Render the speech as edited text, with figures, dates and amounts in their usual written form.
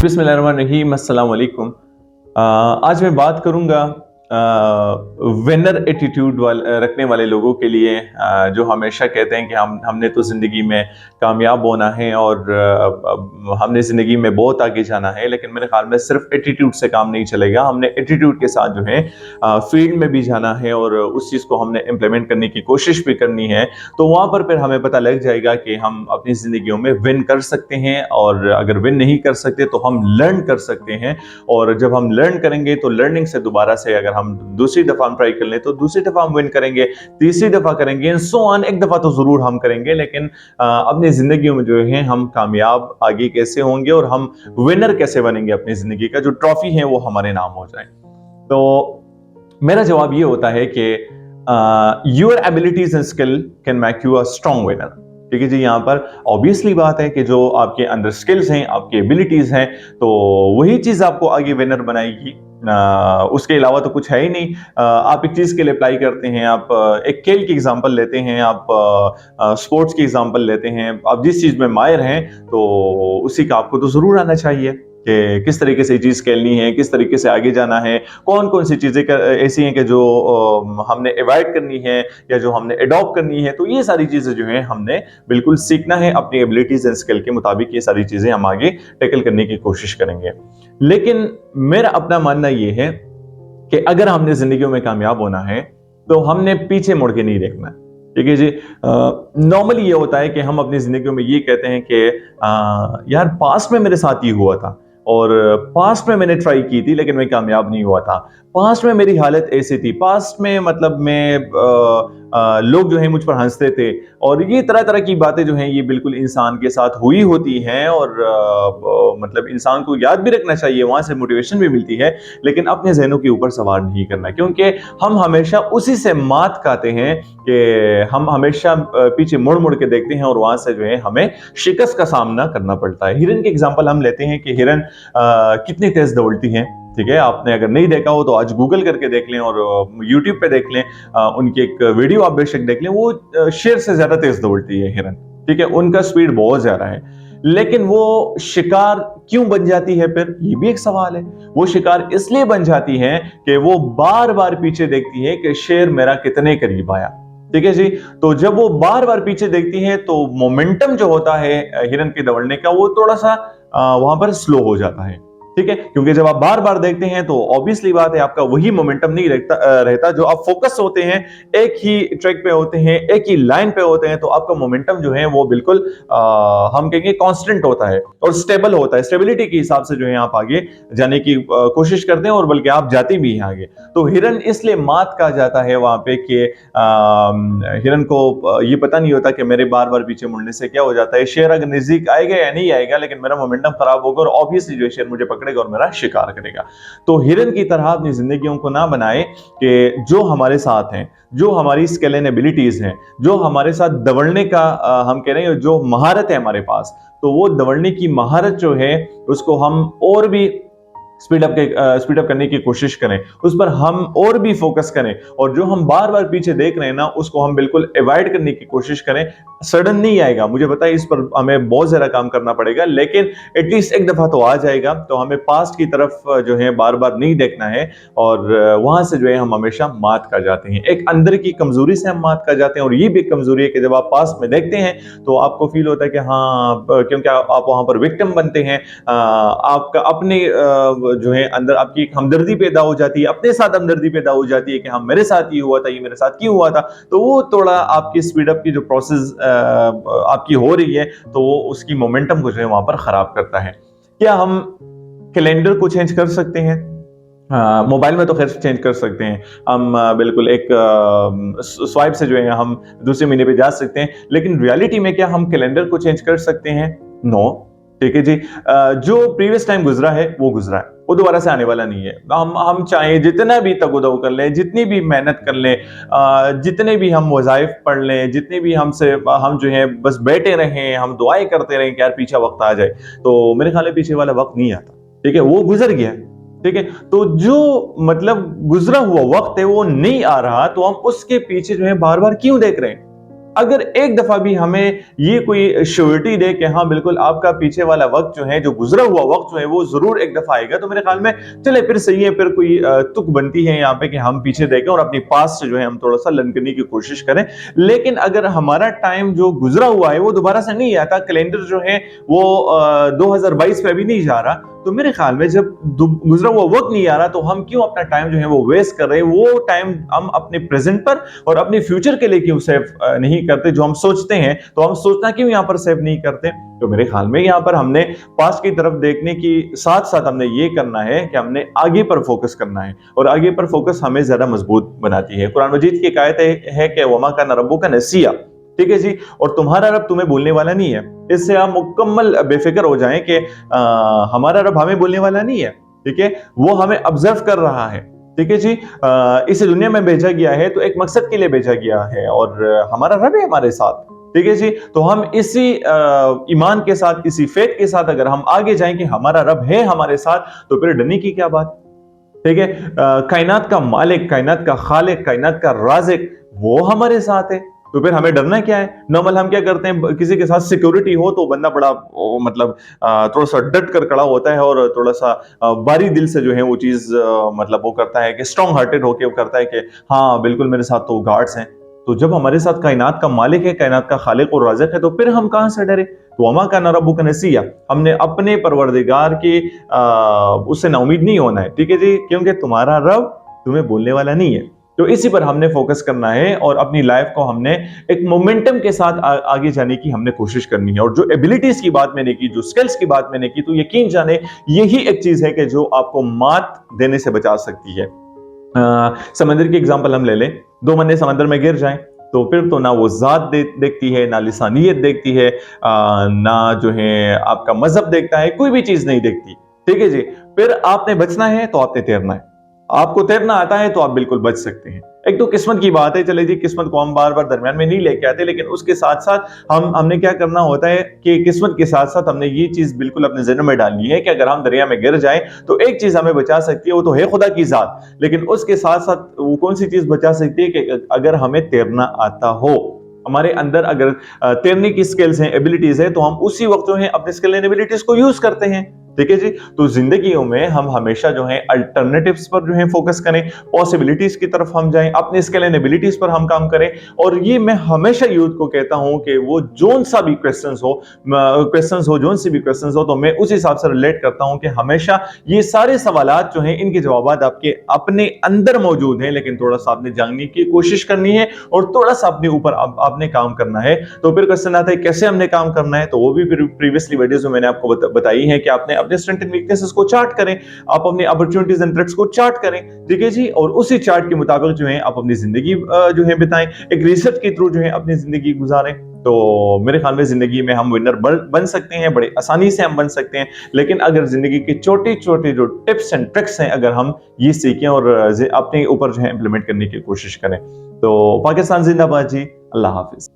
बिस्मिल्लाहिर्रहमानिर्रहीम, अस्सलाम वालेकुम। आज मैं बात करूंगा विनर एटीट्यूड रखने वाले लोगों के लिए, जो हमेशा कहते हैं कि हमने तो ज़िंदगी में कामयाब होना है और हमने ज़िंदगी में बहुत आगे जाना है। लेकिन मेरे ख्याल में सिर्फ एटीट्यूड से काम नहीं चलेगा, हमने एटीट्यूड के साथ जो है फील्ड में भी जाना है और उस चीज़ को हमने इम्प्लीमेंट करने की कोशिश भी करनी है। तो वहाँ पर फिर हमें पता लग जाएगा कि हम अपनी ज़िंदगियों में विन कर सकते हैं, और अगर विन नहीं कर सकते तो हम लर्न कर सकते हैं। और जब हम लर्न करेंगे तो लर्निंग से दोबारा से अगर हम दूसरी दफा हम ट्राई कर लें तो दूसरी दफा हम विन करेंगे, तीसरी दफा करेंगे, सो ऑन। एक दफा तो जरूर हम करेंगे, लेकिन अपनी जिंदगी में जो है हम कामयाब आगे कैसे होंगे और हम विनर कैसे बनेंगे, अपनी जिंदगी का जो ट्रॉफी है वो हमारे नाम हो जाए। तो मेरा जवाब ये होता है कि your abilities and skill can make you a strong winner. ठीक है जी, यहाँ पर ऑब्वियसली बात है कि जो आपके अंदर स्किल्स हैं, आपकी एबिलिटीज हैं, तो वही चीज आपको आगे विनर बनाएगी। उसके अलावा तो कुछ है ही नहीं। आप एक चीज के लिए अप्लाई करते हैं, आप एक खेल की एग्जांपल लेते हैं, आप स्पोर्ट्स की एग्जांपल लेते हैं, आप जिस चीज में माहिर हैं तो उसी का आपको तो जरूर आना चाहिए कि किस तरीके से चीज खेलनी है, किस तरीके से आगे जाना है, कौन कौन सी चीजें ऐसी हैं कि जो हमने अवॉइड करनी है या जो हमने अडॉप्ट करनी है। तो ये सारी चीजें जो है हमने बिल्कुल सीखना है, अपनी एबिलिटीज एंड स्किल के मुताबिक ये सारी चीजें हम आगे टैकल करने की कोशिश करेंगे। लेकिन मेरा अपना मानना ये है कि अगर हमने जिंदगी में कामयाब होना है तो हमने पीछे मुड़ के नहीं देखना। ठीक है जी, नॉर्मली ये होता है कि हम अपनी जिंदगी में ये कहते हैं कि यार पास्ट में मेरे साथ ये हुआ था, और पास्ट में मैंने ट्राई की थी लेकिन मैं कामयाब नहीं हुआ था, पास्ट में मेरी हालत ऐसी थी, पास्ट में मतलब मैं लोग जो है मुझ पर हंसते थे, और ये तरह तरह की बातें जो हैं ये बिल्कुल इंसान के साथ हुई होती हैं। और मतलब इंसान को याद भी रखना चाहिए, वहां से मोटिवेशन भी मिलती है, लेकिन अपने जहनों के ऊपर सवार नहीं करना, क्योंकि हम हमेशा उसी से मात खाते हैं कि हम हमेशा पीछे मुड़ मुड़ के देखते हैं और वहां से जो है हमें शिकस्त का सामना करना पड़ता है। हिरन के एग्जाम्पल हम लेते हैं कि हिरन कितनी तेज दौड़ती हैं। ठीक है, आपने अगर नहीं देखा हो तो आज गूगल करके देख लें और यूट्यूब पे देख लें, उनकी एक वीडियो आप बेशक देख लें। वो शेर से ज्यादा तेज दौड़ती है हिरन। ठीक है, उनका स्पीड बहुत ज्यादा है, लेकिन वो शिकार क्यों बन जाती है फिर, ये भी एक सवाल है। वो शिकार इसलिए बन जाती है कि वो बार बार पीछे देखती है कि शेर मेरा कितने करीब आया। ठीक है जी, तो जब वो बार बार पीछे देखती है तो मोमेंटम जो होता है हिरन के दौड़ने का वो थोड़ा सा वहां पर स्लो हो जाता है। ठीक है, क्योंकि जब आप बार बार देखते हैं तो ऑब्वियसली बात है आपका वही मोमेंटम नहीं रहता। जो आप फोकस होते हैं, एक ही ट्रैक पे होते हैं, एक ही लाइन पे होते हैं, तो आपका मोमेंटम जो है वो बिल्कुल हम कहेंगे कांस्टेंट होता है और स्टेबल होता है। स्टेबिलिटी के हिसाब से जो है आप आगे जाने की कोशिश करते हैं और बल्कि आप जाते भी हैं आगे। तो हिरन इसलिए मात कहा जाता है वहां पे कि हिरन को ये पता नहीं होता कि मेरे बार बार पीछे मुड़ने से क्या हो जाता है। शेर अगर नजदीक आएगा या नहीं आएगा, लेकिन मेरा मोमेंटम खराब होगा और ऑब्वियसली जो शेर मुझे पकड़ेगा और मेरा शिकार करेगा। तो हिरन की तरह अपनी जिंदगियों को ना बनाए कि जो हमारे साथ हैं, जो हमारी स्किल एंड एबिलिटीज हैं, जो हमारे साथ दौड़ने का हम कह रहे हैं जो महारत है हमारे पास, तो वो दौड़ने की महारत जो है उसको हम और भी स्पीड अप करने की कोशिश करें, उस पर हम और भी फोकस करें, और जो हम बार बार पीछे देख रहे हैं ना उसको हम बिल्कुल अवॉइड करने की कोशिश करें। सडन नहीं आएगा, मुझे पता है इस पर हमें बहुत ज्यादा काम करना पड़ेगा, लेकिन एटलीस्ट एक दफा तो आ जाएगा। तो हमें पास्ट की तरफ जो है बार बार नहीं देखना है, और वहां से जो है हम हमेशा मात खा जाते हैं। एक अंदर की कमजोरी से हम मात खा जाते हैं, और ये भी एक कमजोरी है कि जब आप पास्ट में देखते हैं तो आपको फील होता है कि हाँ, क्योंकि आप वहां पर विक्टिम बनते हैं, आपका अपने जो है अंदर आपकी एक हमदर्दी पैदा हो जाती है, अपने साथ हमदर्दी पैदा हो जाती है कि हाँ मेरे साथ ये हुआ था, ये मेरे साथ क्यों हुआ था। तो वो थोड़ा आपकी स्पीड अप की जो प्रोसेस आपकी हो रही है, तो वो उसकी मोमेंटम को जो है वहां पर खराब करता है। क्या हम कैलेंडर को चेंज कर सकते हैं? मोबाइल में तो खैर चेंज कर सकते हैं हम, बिल्कुल एक स्वाइप से जो है हम दूसरे महीने पे जा सकते हैं, लेकिन रियलिटी में क्या हम कैलेंडर को चेंज कर सकते हैं? नो। ठीक है जी, जो प्रीवियस टाइम गुजरा है वो गुजरा है, वो दोबारा से आने वाला नहीं है। हम चाहे जितना भी तगोदो कर लें, जितनी भी मेहनत कर लें, जितने भी हम वज़ाइफ पढ़ लें, जितने भी हम जो है बस बैठे रहें, हम दुआएं करते रहें कि यार पीछे वक्त आ जाए, तो मेरे ख्याल में पीछे वाला वक्त नहीं आता। ठीक है, वो गुजर गया। ठीक है, तो जो मतलब गुजरा हुआ वक्त है वो नहीं आ रहा, तो हम उसके पीछे जो है बार बार क्यों देख रहे हैं? अगर एक दफा भी हमें ये कोई श्योरिटी दे कि हाँ बिल्कुल आपका पीछे वाला वक्त जो है, जो गुजरा हुआ वक्त जो है वो जरूर एक दफा आएगा, तो मेरे ख्याल में चले फिर सही है, फिर कोई तुक बनती है यहाँ पे कि हम पीछे देखें और अपनी पास्ट से जो है हम थोड़ा सा लर्न करने की कोशिश करें। लेकिन अगर हमारा टाइम जो गुजरा हुआ है वो दोबारा से नहीं आता, कैलेंडर जो है वो 2022 पे भी नहीं जा रहा, तो मेरे ख्याल में जब गुजरा हुआ वक्त नहीं आ रहा तो हम क्यों अपना टाइम जो है वो वेस्ट कर रहे हैं? वो टाइम हम अपने प्रेजेंट पर और अपने फ्यूचर के लिए क्यों सेव नहीं करते? जो हम सोचते हैं तो हम सोचना क्यों यहाँ पर सेव नहीं करते? तो मेरे ख्याल में यहाँ पर हमने पास्ट की तरफ देखने की साथ साथ हमने ये करना है कि हमने आगे पर फोकस करना है, और आगे पर फोकस हमें ज्यादा मजबूत बनाती है। कुरान मजीद की एक आयत है कि वमा कान रब्बुका नसिया, ठीक है जी, और तुम्हारा रब तुम्हें बोलने वाला नहीं है। इससे आप मुकम्मल बेफिक्र हो जाएं कि हमारा रब हमें बोलने वाला नहीं है, ठीक है, वो हमें ऑब्जर्व कर रहा है, ठीक है जी। इस दुनिया में भेजा गया है तो एक मकसद के लिए भेजा गया है, और हमारा रब है हमारे साथ, ठीक है जी। तो हम इसी ईमान के साथ, इसी फेथ के साथ अगर हम आगे जाएं कि हमारा रब है हमारे साथ, तो फिर डरने की क्या बात, ठीक है। कायनात का मालिक, कायनात का खालिक, कायनात का राज़िक वो हमारे साथ है, तो फिर हमें डरना क्या है? नॉर्मल हम क्या करते हैं, किसी के साथ सिक्योरिटी हो तो बंदा बड़ा मतलब थोड़ा सा डट कर खड़ा होता है, और थोड़ा सा बारी दिल से जो है वो चीज मतलब वो करता है कि स्ट्रॉन्ग हार्टेड होके वो करता है कि हाँ बिल्कुल मेरे साथ तो गार्ड्स हैं। तो जब हमारे साथ कायनात का मालिक है, कायनात का खालिक और राज़िक है, तो फिर हम कहां से डरे? तो वमा कान रब्बुका नसिया, हमने अपने परवरदिगार की उससे नाउमीद नहीं होना है, ठीक है जी, क्योंकि तुम्हारा रब तुम्हें बोलने वाला नहीं है। तो इसी पर हमने फोकस करना है, और अपनी लाइफ को हमने एक मोमेंटम के साथ आगे जाने की हमने कोशिश करनी है। और जो एबिलिटीज की बात मैंने की, जो स्किल्स की बात मैंने की, तो यकीन जाने यही एक चीज है कि जो आपको मात देने से बचा सकती है। समंदर की एग्जांपल हम ले लें, दो बंदे समंदर में गिर जाएं तो फिर तो ना वो जात देखती है, ना लिसानियत देखती है, ना जो है आपका मजहब देखता है, कोई भी चीज नहीं देखती, ठीक है जी। फिर आपने बचना है तो आपने तैरना है, आपको तैरना आता है तो आप बिल्कुल बच सकते हैं। एक तो किस्मत की बात है, चले जी, किस्मत को हम बार बार दरमियान में नहीं लेके आते, लेकिन उसके साथ साथ हमने क्या करना होता है कि किस्मत के साथ साथ हमने ये चीज बिल्कुल अपने ज़हन में डालनी है कि अगर हम दरिया में गिर जाएं तो एक चीज हमें बचा सकती है, वो तो है खुदा की जात, लेकिन उसके साथ साथ वो कौन सी चीज बचा सकती है कि अगर हमें तैरना आता हो, हमारे अंदर अगर तैरने की स्किल्स हैं, एबिलिटीज है, तो हम उसी वक्त जो है अपने स्किल एंड एबिलिटीज को यूज करते हैं, ठीक है जी। तो जिंदगियों में हम हमेशा जो है अल्टरनेटिव्स पर जो है फोकस करें, पॉसिबिलिटीज की तरफ हम जाएं, अपने स्किल एंड एबिलिटीज पर हम काम करें। और ये मैं हमेशा यूथ को कहता हूं कि वो जोन सा भी क्वेश्चंस हो, जोन सी भी क्वेश्चंस हो, तो मैं उस हिसाब से रिलेट करता हूं कि हमेशा ये सारे सवालात जो हैं इनके जवाब आपके अपने अंदर मौजूद हैं, लेकिन थोड़ा सा आपने जानने की कोशिश करनी है और थोड़ा सा अपने ऊपर आपने काम करना है। तो फिर क्वेश्चन आता है कैसे हमने काम करना है, तो वो भी प्रीवियसली वीडियोस में मैंने आपको बताई है कि आपने अपने स्ट्रेंथ एंड वीकनेसेस को चार्ट करें, आप अपनी अपॉर्चुनिटीज एंड थ्रेट्स को चार्ट करें, ठीक है जी, और उसी चार्ट के मुताबिक जो है आप अपनी जिंदगी जो है बिताएं, एक रिसर्च के थ्रू जो है अपनी जिंदगी गुजारें। तो मेरे ख्याल में जिंदगी में हम विनर बन सकते हैं, बड़े आसानी से हम बन सकते हैं, लेकिन अगर जिंदगी के छोटे छोटे जो टिप्स एंड ट्रिक्स हैं अगर हम ये सीखें और अपने ऊपर जो है इंप्लीमेंट करने की कोशिश करें, तो पाकिस्तान जिंदाबाद जी। अल्लाह हाफिज।